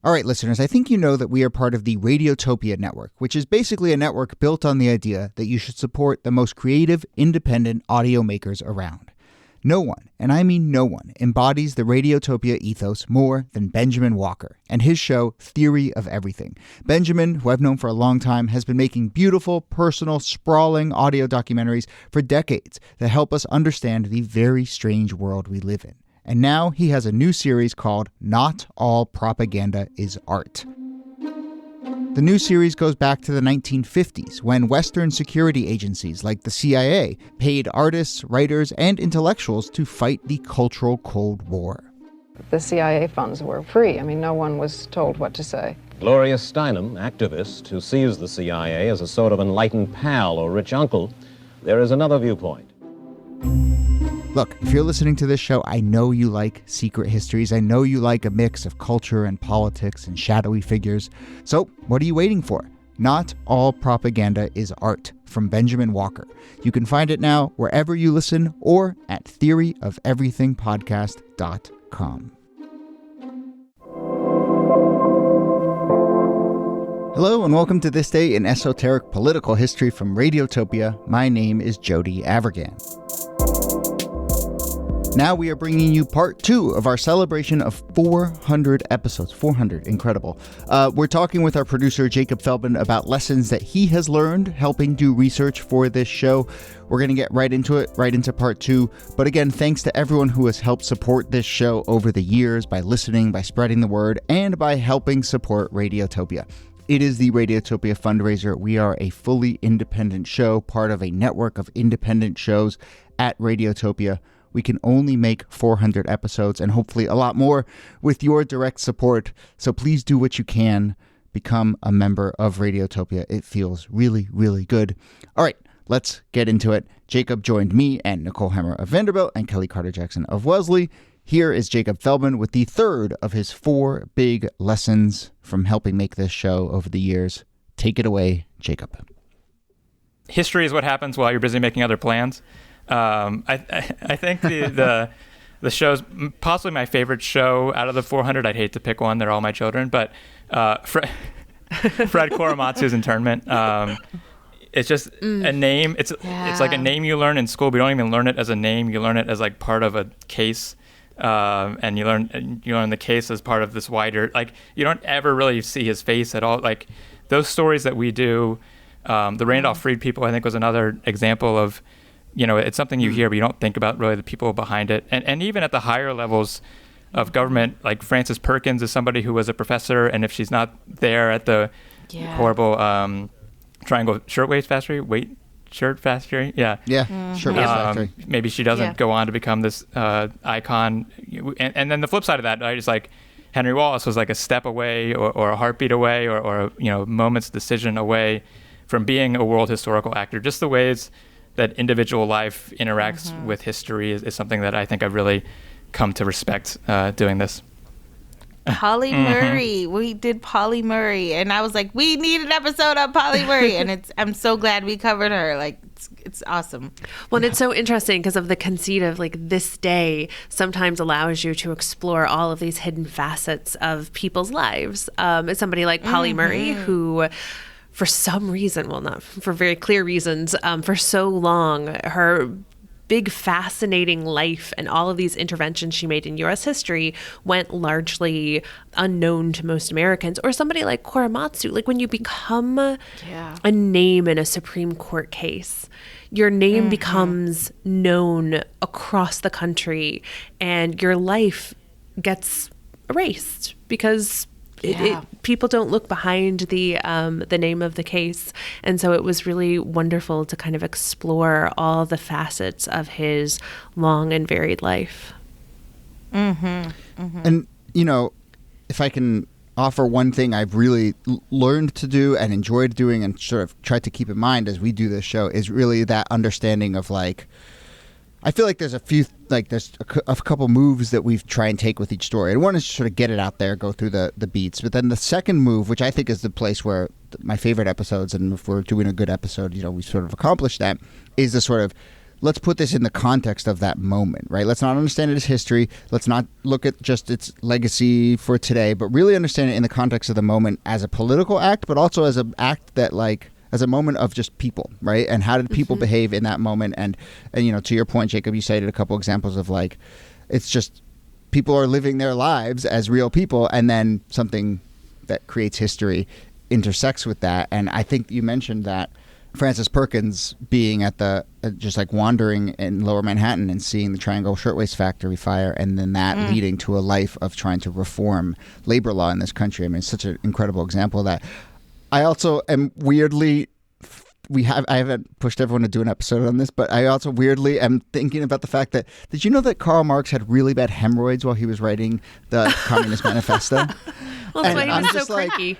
All right, listeners, I think you know that we are part of the Radiotopia network, which is basically a network built on the idea that you should support the most creative, independent audio makers around. No one, and I mean no one, embodies the Radiotopia ethos more than Benjamin Walker and his show Theory of Everything. Benjamin, who I've known for a long time, has been making beautiful, personal, sprawling audio documentaries for decades that help us understand the very strange world we live in. And now he has a new series called Not All Propaganda is Art. The new series goes back to the 1950s, when Western security agencies like the CIA paid artists, writers, and intellectuals to fight the cultural Cold War. The CIA funds were free. I mean, no one was told what to say. Gloria Steinem, activist who sees the CIA as a sort of enlightened pal or rich uncle, there is another viewpoint. Look, if you're listening to this show, I know you like secret histories. I know you like a mix of culture and politics and shadowy figures. So what are you waiting for? Not All Propaganda is Art from Benjamin Walker. You can find it now wherever you listen or at theoryofeverythingpodcast.com. Hello and welcome to This Day in Esoteric Political History from Radiotopia. My name is Jody Avirgan. Now we are bringing you part 2 of our celebration of 400 episodes. 400, incredible. We're talking with our producer, Jacob Feldman, about lessons that he has learned helping do research for this show. We're going to get right into it, right into part 2. But again, thanks to everyone who has helped support this show over the years by listening, by spreading the word, and by helping support Radiotopia. It is the Radiotopia fundraiser. We are a fully independent show, part of a network of independent shows at Radiotopia. We can only make 400 episodes and hopefully a lot more with your direct support. So please do what you can. Become a member of Radiotopia. It feels really, really good. All right, let's get into it. Jacob joined me and Nicole Hemmer of Vanderbilt and Kelly Carter-Jackson of Wellesley. Here is Jacob Feldman with the third of his 4 big lessons from helping make this show over the years. Take it away, Jacob. History is what happens while you're busy making other plans. I think the show's possibly my favorite show out of the 400. I'd hate to pick one; they're all my children. But Fred Korematsu's Internment. It's just a name. It's like a name you learn in school, but you don't even learn it as a name. You learn it as like part of a case, and you learn the case as part of this wider. Like you don't ever really see his face at all. Like those stories that we do, the Randolph Freed people, I think, was another example of. It's something you hear, but you don't think about really the people behind it. And even at the higher levels of government, like Frances Perkins is somebody who was a professor, and if she's not there at the horrible Triangle Shirtwaist Factory, Shirt Factory, Shirtwaist Factory. Maybe she doesn't go on to become this icon. And then the flip side of that, right, is like Henry Wallace was like a step away or a heartbeat away or a moment's decision away from being a world historical actor. Just the ways that individual life interacts with history is something that I think I've really come to respect doing this. Polly Murray. We did Polly Murray, and I was like, we need an episode on Polly Murray, and I'm so glad we covered her. Like, it's awesome. Well, and it's so interesting because of the conceit of like this day sometimes allows you to explore all of these hidden facets of people's lives. As somebody like Polly Murray, who for some reason, well, not for very clear reasons, for so long, her big fascinating life and all of these interventions she made in U.S. history went largely unknown to most Americans. Or somebody like Korematsu, like when you become a name in a Supreme Court case, your name becomes known across the country and your life gets erased because people don't look behind the name of the case. And so it was really wonderful to kind of explore all the facets of his long and varied life. And, if I can offer one thing I've really learned to do and enjoyed doing and sort of tried to keep in mind as we do this show is really that understanding of like, I feel like there's a couple moves that we try and take with each story. And one is sort of get it out there, go through the beats. But then the second move, which I think is the place where my favorite episodes, and if we're doing a good episode, we sort of accomplish that, is the sort of let's put this in the context of that moment, right? Let's not understand it as history. Let's not look at just its legacy for today, but really understand it in the context of the moment as a political act, but also as an act that like, as a moment of just people, right? And how did people behave in that moment? And you know, to your point, Jacob, you cited a couple examples of like, it's just people are living their lives as real people, and then something that creates history intersects with that. And I think you mentioned that Francis Perkins being at the just like wandering in Lower Manhattan and seeing the Triangle Shirtwaist Factory fire, and then that leading to a life of trying to reform labor law in this country. I mean, it's such an incredible example of that. I also am weirdly, I haven't pushed everyone to do an episode on this, but I also weirdly am thinking about the fact that, did you know that Karl Marx had really bad hemorrhoids while he was writing the Communist Manifesto? Well, that's why he was just so like, cranky.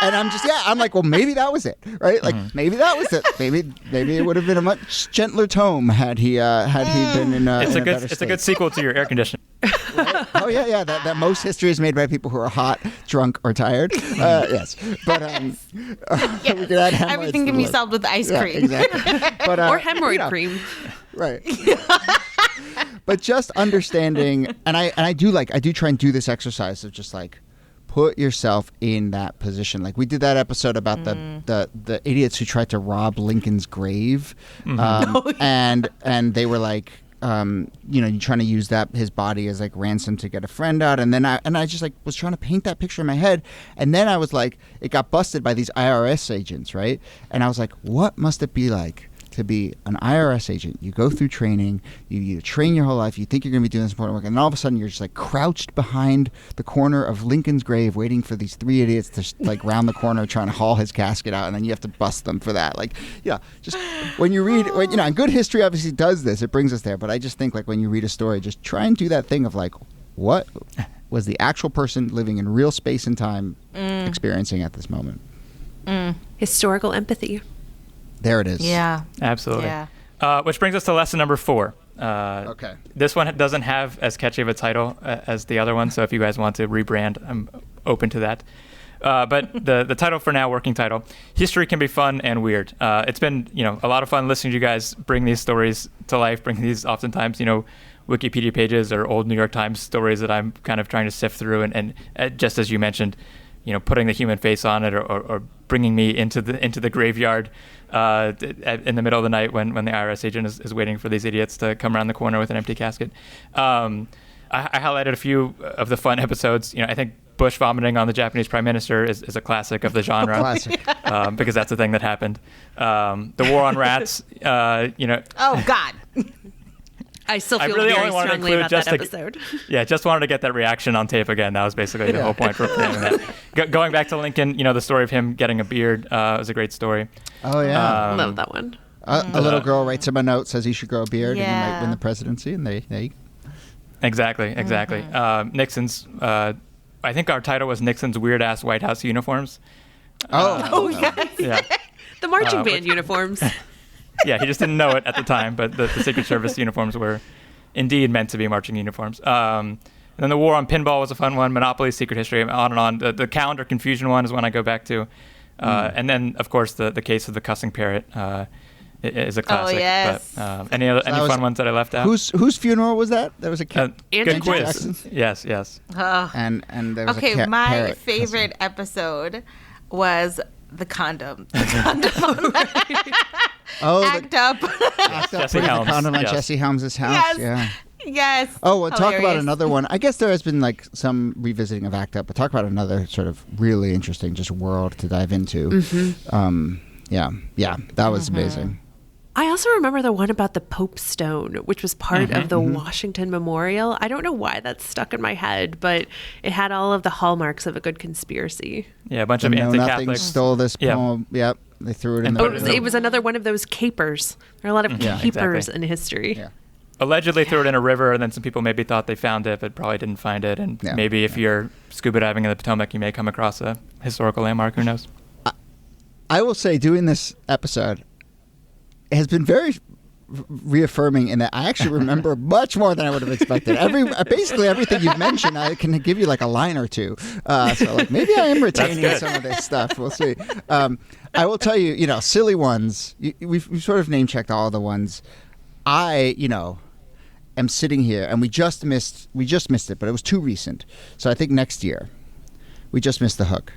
and I'm like, well, maybe that was it, right? Like, maybe that was it. Maybe it would have been a much gentler tome had he been in a It's a good sequel to your air conditioning. Right? Oh yeah. That most history is made by people who are hot, drunk, or tired. Yes, but we could add hemorrhoids everything to can the be list. solved with ice Yeah, cream. exactly. But, Or hemorrhoid you know, cream. right? But just understanding, and I do try and do this exercise of just like, put yourself in that position. Like we did that episode about the idiots who tried to rob Lincoln's grave, and they were like, you're trying to use his body as like ransom to get a friend out, and then I just like was trying to paint that picture in my head, and then I was like, it got busted by these IRS agents, right? And I was like, what must it be like to be an IRS agent? You go through training, you train your whole life, you think you're going to be doing this important work, and all of a sudden you're just like crouched behind the corner of Lincoln's grave waiting for these three idiots to like round the corner trying to haul his casket out, and then you have to bust them for that. Like, yeah, just when you read, and good history obviously does this, it brings us there, but I just think like when you read a story, just try and do that thing of like, what was the actual person living in real space and time experiencing at this moment? Historical empathy. There it is. Yeah. Absolutely. Yeah. Which brings us to lesson number 4. Okay. This one doesn't have as catchy of a title as the other one, so if you guys want to rebrand, I'm open to that. But the title for now, working title, History Can Be Fun and Weird. It's been a lot of fun listening to you guys bring these stories to life, bring these oftentimes, Wikipedia pages or old New York Times stories that I'm kind of trying to sift through, and just as you mentioned, putting the human face on it, or bringing me into the graveyard in the middle of the night when the IRS agent is waiting for these idiots to come around the corner with an empty casket. I highlighted a few of the fun episodes. I think Bush vomiting on the Japanese prime minister is a classic of the genre. Classic. Because that's the thing that happened. The war on rats. Oh God. I still I feel really very only wanted to strongly include about that just episode. just wanted to get that reaction on tape again. That was basically the whole point for framing that. Going back to Lincoln, the story of him getting a beard was a great story. Oh yeah. Love that one. A little girl writes him a note, says he should grow a beard and he might win the presidency, and there you go. Exactly. Nixon's. I think our title was Nixon's weird ass White House uniforms. Yes. Yeah. The marching band uniforms. Yeah, he just didn't know it at the time, but the Secret Service uniforms were indeed meant to be marching uniforms. And then the war on pinball was a fun one. Monopoly, Secret History, on and on. The calendar confusion one is one I go back to. And then, of course, the case of the cussing parrot is a classic. Oh, yes. But any fun ones that I left out? Whose funeral was that? There was a good Andrew quiz. Jackson's? Yes. And there was a my parrot favorite episode was the condom. The condom. Act Up. Jesse putting Helms, the condom on yes. Jesse Helms' house. Yes. Yeah. Yes. Oh, well, talk about Hilarious. another one. I guess there has been like some revisiting of Act Up, but talk about another sort of really interesting just world to dive into. That was amazing. I also remember the one about the Pope Stone, which was part of the Washington Memorial. I don't know why that's stuck in my head, but it had all of the hallmarks of a good conspiracy. Yeah, a bunch The of Know Nothing anti-Catholics. stole this Yeah. poem. Yep. They threw it in Oh, the it was another one of those capers. There are a lot of Yeah, capers exactly. in history. Yeah. Allegedly threw it in a river, and then some people maybe thought they found it, but probably didn't find it. And maybe if you're scuba diving in the Potomac, you may come across a historical landmark. Who knows? I will say, doing this episode has been very reaffirming in that I actually remember much more than I would have expected. Basically everything you've mentioned, I can give you like a line or two. So like maybe I am retaining some of this stuff. We'll see. I will tell you, silly ones. We've sort of name checked all the ones. I, am sitting here, and we just missed it, but it was too recent. So I think next year, we just missed the hook.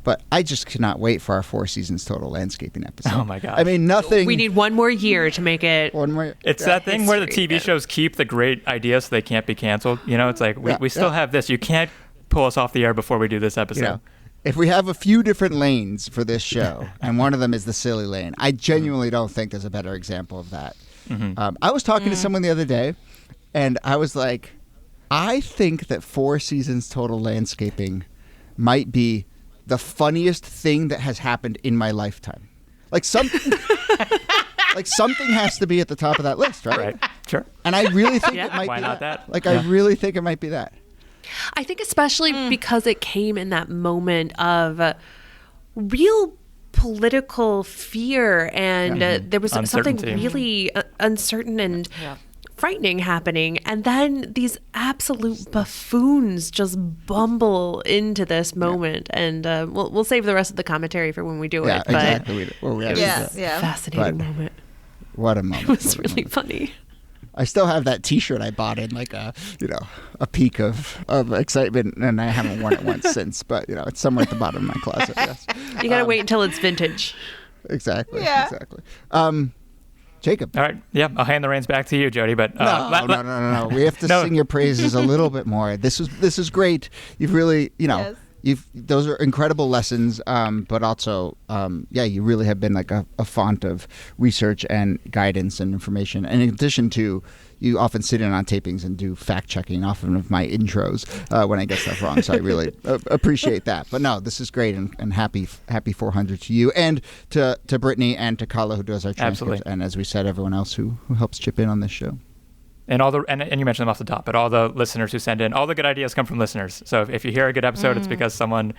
But I just cannot wait for our 4 seasons total landscaping episode. Oh my gosh. I mean, nothing. We need one more year to make it. One more. It's that thing where the TV shows keep the great ideas so they can't be canceled. It's like, we still have this. You can't pull us off the air before we do this episode. If we have a few different lanes for this show, and one of them is the silly lane, I genuinely don't think there's a better example of that. I was talking to someone the other day, and I was like, I think that 4 seasons total landscaping might be the funniest thing that has happened in my lifetime. Like something has to be at the top of that list, right? Right. Sure. And I really think it might Why be not that. that? Like, I really think it might be that. I think especially because it came in that moment of real political fear, and there was something really uncertain and frightening happening, and then these absolute buffoons just bumble into this moment, and we'll save the rest of the commentary for when we do it. But exactly. fascinating moment. What a moment! It was really funny. I still have that T-shirt I bought in like a peak of excitement, and I haven't worn it once since. But it's somewhere at the bottom of my closet. Yes. You gotta wait until it's vintage. Exactly. Exactly. Jacob. All right. Yeah, I'll hand the reins back to you, Jody. But no. We have to sing your praises a little bit more. This is great. You've really, Yes. Those are incredible lessons, but also, you really have been like a font of research and guidance and information. And in addition to, you often sit in on tapings and do fact checking often of my intros when I get stuff wrong. So I really appreciate that. But no, this is great, and happy 400 to you, and to Brittany, and to Kala, who does our transcripts, Absolutely. and as we said, everyone else who helps chip in on this show. And and you mentioned them off the top, but all the listeners who send in, all the good ideas come from listeners. So if you hear a good episode, it's because someone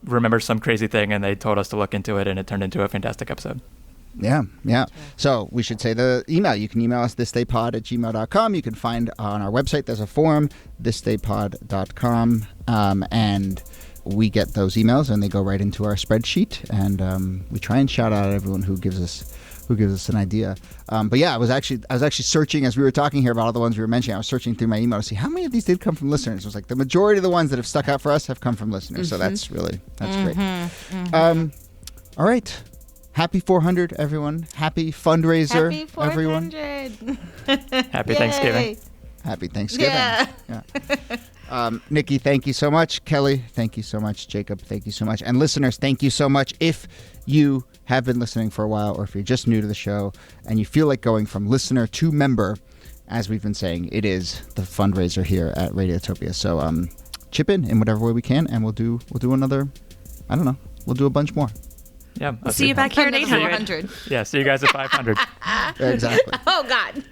remembers some crazy thing and they told us to look into it, and it turned into a fantastic episode. Yeah. So we should say the email. You can email us thisdaypod@gmail.com. You can find on our website, there's a forum, thisdaypod.com, and we get those emails and they go right into our spreadsheet, and we try and shout out everyone who gives us an idea. But yeah, I was actually searching as we were talking here about all the ones we were mentioning. I was searching through my email to see how many of these did come from listeners. It was like the majority of the ones that have stuck out for us have come from listeners. So that's great. All right. Happy 400, everyone. Happy fundraiser, Happy 400. everyone. Happy Thanksgiving. Happy Thanksgiving. Yeah. Nikki, thank you so much. Kelly, thank you so much. Jacob, thank you so much. And listeners, thank you so much. If you have been listening for a while, or if you're just new to the show and you feel like going from listener to member, as we've been saying, it is the fundraiser here at Radiotopia. So chip in whatever way we can, and we'll do another, I don't know, we'll do a bunch more. Yeah. We'll see you back here at 800. 400. Yeah, see you guys at 500. Exactly. Oh, God.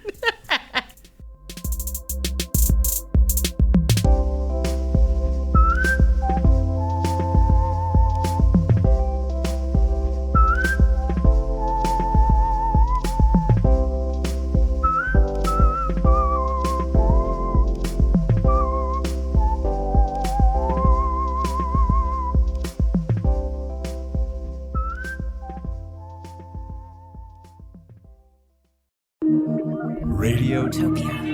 Radiotopia.